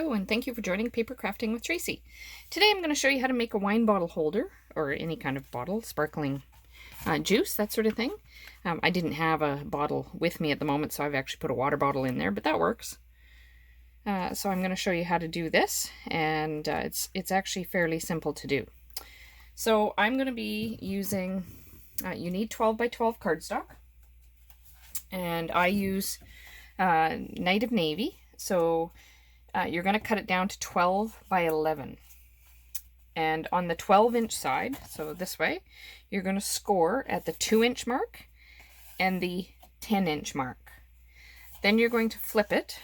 Hello, and thank you for joining Paper Crafting with Tracey. Today I'm going to show you how to make a wine bottle holder, or any kind of bottle, sparkling juice, that sort of thing. I didn't have a bottle with me at the moment, so I've actually put a water bottle in there, but that works. So I'm going to show you how to do this, and it's actually fairly simple to do. So I'm going to be using, you need 12 by 12 cardstock, and I use Night of Navy, so you're going to cut it down to 12 by 11. And on the 12-inch side, so this way, you're going to score at the 2-inch mark and the 10-inch mark. Then you're going to flip it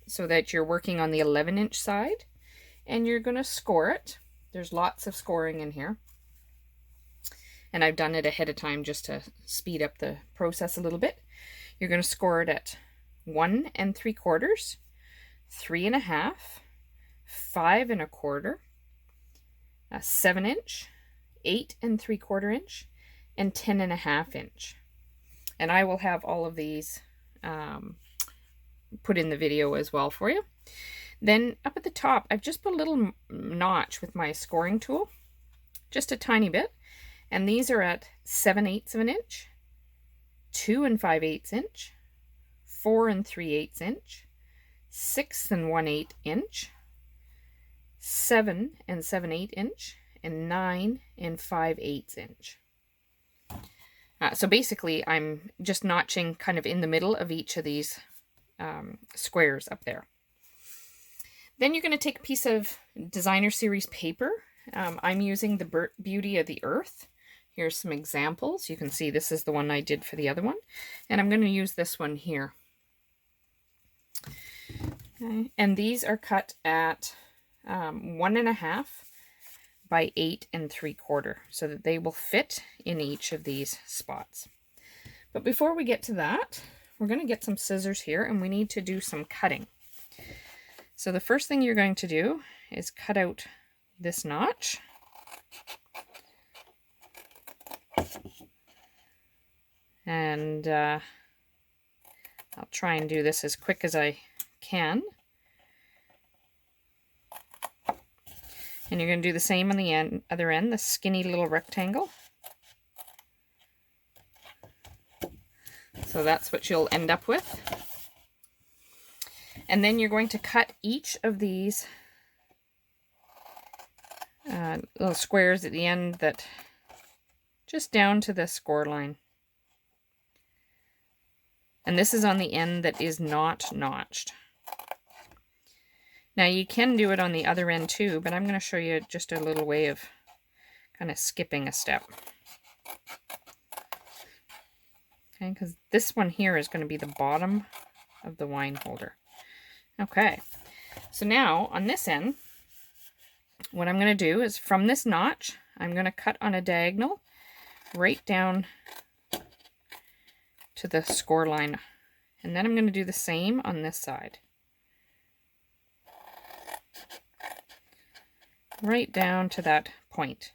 so that you're working on the 11-inch side, and you're going to score it. There's lots of scoring in here, and I've done it ahead of time just to speed up the process a little bit. You're going to score it at 1 3/4, 3 1/2, 5 1/4, 7-inch, 8 3/4 inch, and 10 1/2 inch. And I will have all of these put in the video as well for you. Then up at the top, I've just put a little notch with my scoring tool, just a tiny bit. And these are at 7/8 of an inch, 2 5/8 inch, 4 3/8 inch, 6 1/8 inch, 7 7/8 inch, and 9 5/8 inch. So basically I'm just notching kind of in the middle of each of these squares up there. Then you're going to take a piece of designer series paper. I'm using the Beauty of the Earth. Here's some examples. You can see this is the one I did for the other one, and I'm going to use this one here. Okay. And these are cut at 1 1/2 by 8 3/4, so that they will fit in each of these spots. But before we get to that, we're going to get some scissors here, and we need to do some cutting. So the first thing you're going to do is cut out this notch. And I'll try and do this as quick as I can. And you're going to do the same on the other end, the skinny little rectangle. So that's what you'll end up with. And then you're going to cut each of these little squares at the end, that just down to the score line. And this is on the end that is not notched. Now you can do it on the other end too, but I'm going to show you just a little way of kind of skipping a step. Okay, because this one here is going to be the bottom of the wine holder. Okay, so now on this end, what I'm going to do is from this notch, I'm going to cut on a diagonal right down to the score line. And then I'm going to do the same on this side. Right down to that point.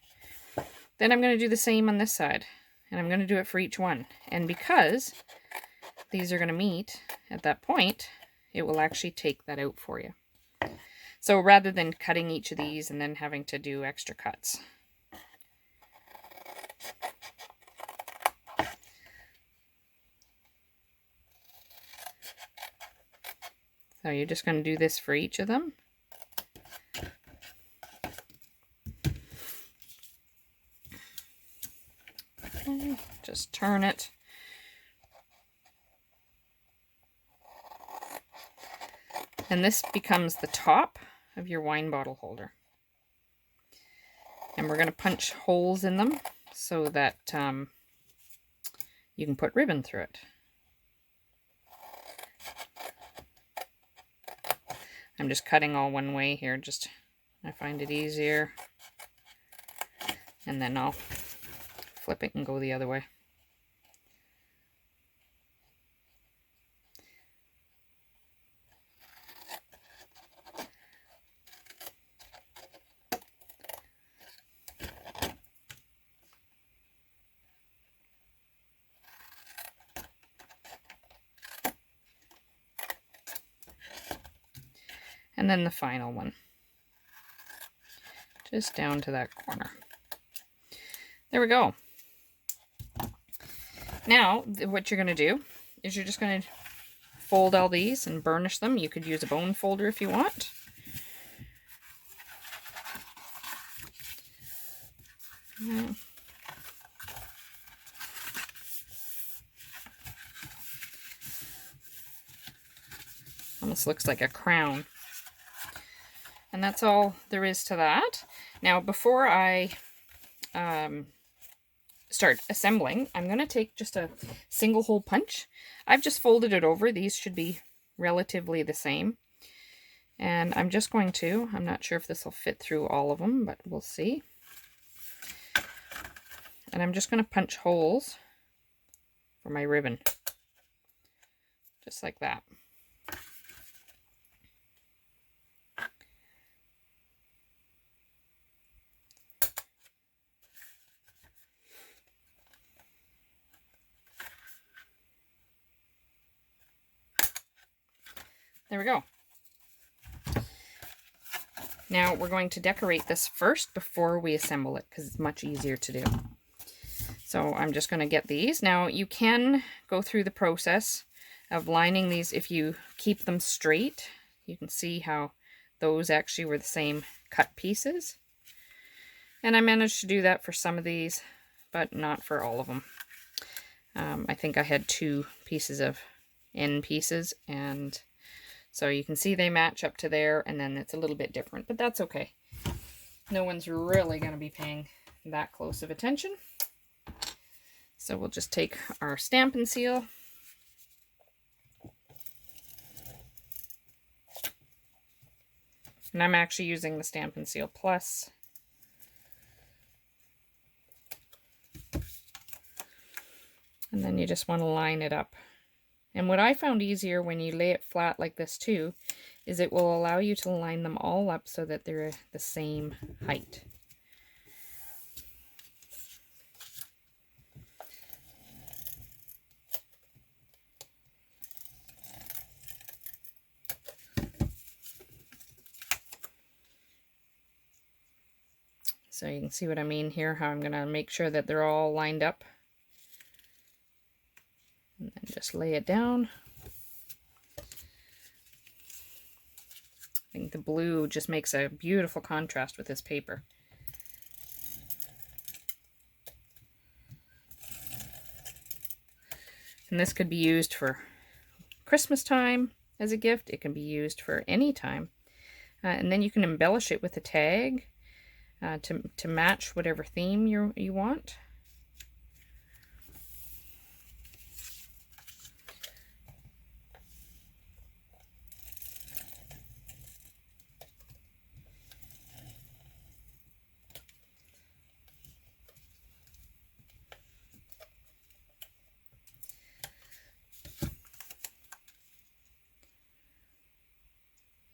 Then I'm going to do the same on this side, and I'm going to do it for each one. And because these are going to meet at that point, it will actually take that out for you. So rather than cutting each of these and then having to do extra cuts. So you're just going to do this for each of them. Okay, just turn it. And this becomes the top of your wine bottle holder. And we're going to punch holes in them so that you can put ribbon through it. I'm just cutting all one way here, I find it easier. And then I'll flip it and go the other way. And then the final one. Just down to that corner. There we go. Now, what you're going to do is you're just going to fold all these and burnish them. You could use a bone folder if you want. Almost looks like a crown. And that's all there is to that. Now, before I start assembling, I'm going to take just a single hole punch. I've just folded it over. These should be relatively the same. And I'm just going to, I'm not sure if this will fit through all of them, but we'll see. And I'm just going to punch holes for my ribbon. Just like that. There we go. Now we're going to decorate this first before we assemble it because it's much easier to do. So I'm just going to get these. Now you can go through the process of lining these if you keep them straight. You can see how those actually were the same cut pieces. And I managed to do that for some of these, but not for all of them. I think I had 2 pieces of end pieces, and so you can see they match up to there, and then it's a little bit different, but that's okay. No one's really going to be paying that close of attention. So we'll just take our Stampin' Seal. And I'm actually using the Stampin' Seal Plus. And then you just want to line it up. And what I found easier when you lay it flat like this too, is it will allow you to line them all up so that they're the same height. So you can see what I mean here, how I'm going to make sure that they're all lined up. And then just lay it down. I think the blue just makes a beautiful contrast with this paper. And this could be used for Christmas time as a gift. It can be used for any time. And then you can embellish it with a tag to match whatever theme you want.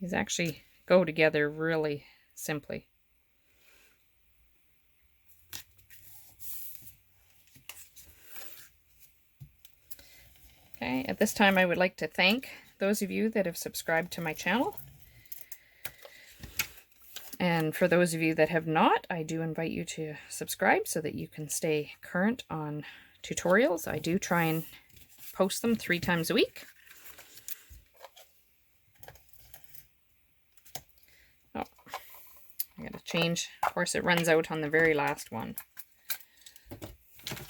These actually go together really simply. Okay, at this time I would like to thank those of you that have subscribed to my channel. And for those of you that have not, I do invite you to subscribe so that you can stay current on tutorials. I do try and post them 3 times a week. Oh, I gotta change. Of course, it runs out on the very last one.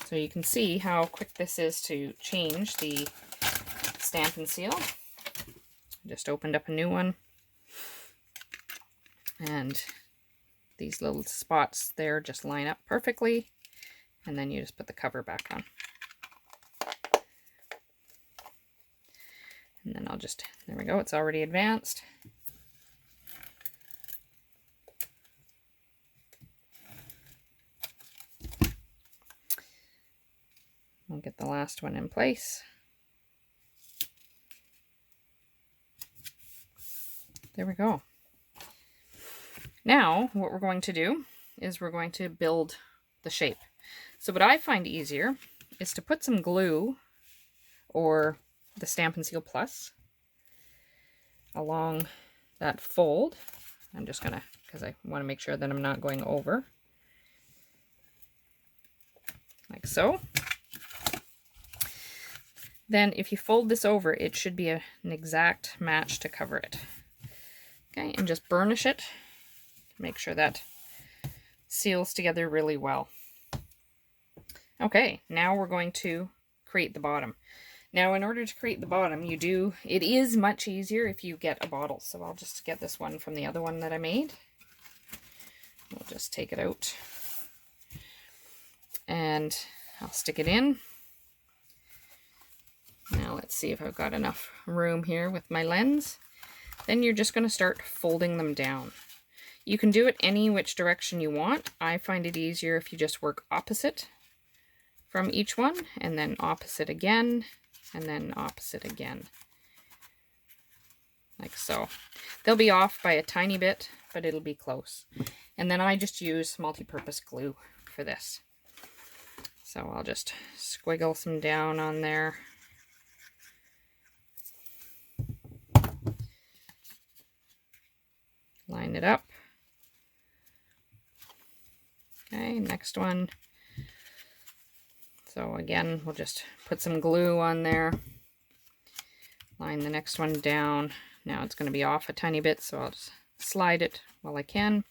So you can see how quick this is to change the Stampin' Seal. I just opened up a new one. And these little spots there just line up perfectly. And then you just put the cover back on. And then I'll just, there we go, it's already advanced. We'll get the last one in place. There we go. Now, what we're going to do is we're going to build the shape. So what I find easier is to put some glue or the Stampin' Seal Plus along that fold. I'm just gonna, because I want to make sure that I'm not going over. Like so. Then if you fold this over, it should be an exact match to cover it. Okay, and just burnish it. Make sure that seals together really well. Okay, now we're going to create the bottom. Now in order to create the bottom, it is much easier if you get a bottle. So I'll just get this one from the other one that I made. We'll just take it out. And I'll stick it in. Now let's see if I've got enough room here with my lens. Then you're just going to start folding them down. You can do it any which direction you want. I find it easier if you just work opposite from each one, and then opposite again, and then opposite again. Like so. They'll be off by a tiny bit, but it'll be close. And then I just use multi-purpose glue for this. So I'll just squiggle some down on there. Line it up. Okay, next one. So again, we'll just put some glue on there. Line the next one down. Now it's going to be off a tiny bit, so I'll just slide it while I can.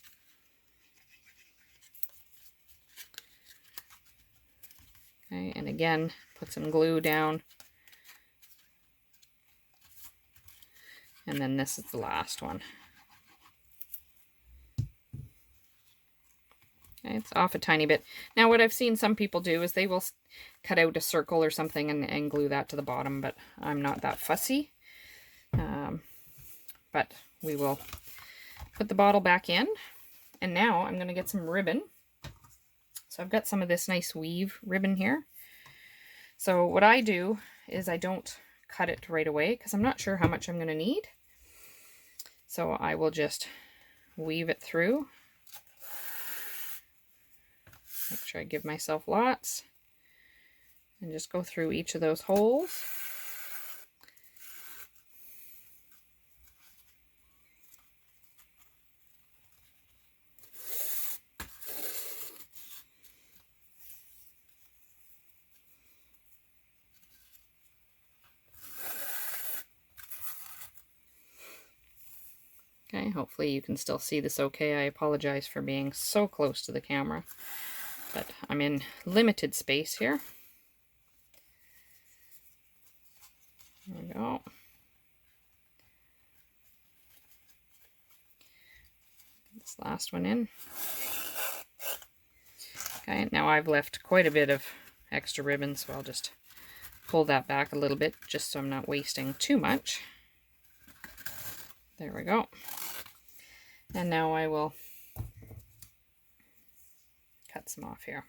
Okay, and again, put some glue down. And then this is the last one. Okay, it's off a tiny bit. Now what I've seen some people do is they will cut out a circle or something and glue that to the bottom, but I'm not that fussy. But we will put the bottle back in, and now I'm going to get some ribbon. So I've got some of this nice weave ribbon here. So what I do is I don't cut it right away because I'm not sure how much I'm going to need. So I will just weave it through. Make sure I give myself lots. And just go through each of those holes. Okay, hopefully you can still see this okay. I apologize for being so close to the camera, but I'm in limited space here. There we go. Get this last one in. Okay, now I've left quite a bit of extra ribbon, so I'll just pull that back a little bit just so I'm not wasting too much. There we go. And now I will cut some off here.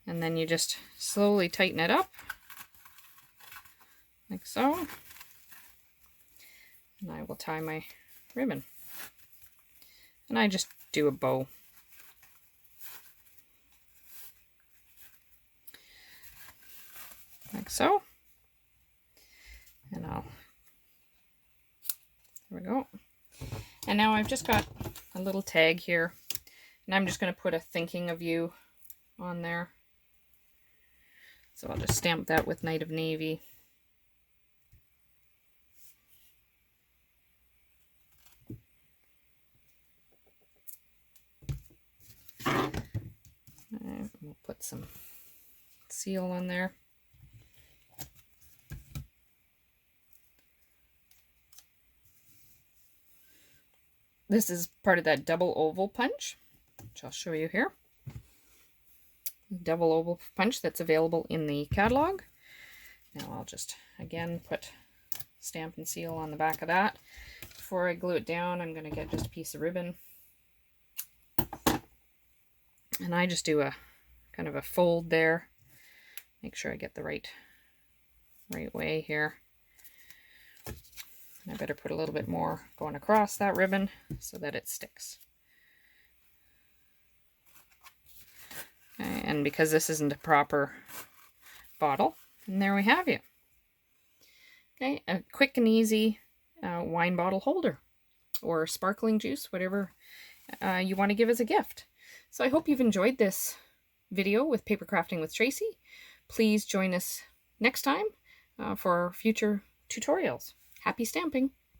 And then you just slowly tighten it up, like so. And I will tie my ribbon. And I just do a bow. Like so. And there we go. And now I've just got a little tag here, and I'm just going to put a thinking of you on there. So I'll just stamp that with Night of Navy. And we'll put some seal on there. This is part of that double oval punch, which I'll show you here. Double oval punch that's available in the catalog. Now I'll just, again, put stamp and seal on the back of that. Before I glue it down, I'm going to get just a piece of ribbon. And I just do a kind of a fold there. Make sure I get the right way here. I better put a little bit more going across that ribbon so that it sticks. Okay, and because this isn't a proper bottle, and there we have you. Okay, a quick and easy wine bottle holder or sparkling juice, whatever you want to give as a gift. So I hope you've enjoyed this video with paper crafting with Tracey. Please join us next time for future tutorials. Happy stamping!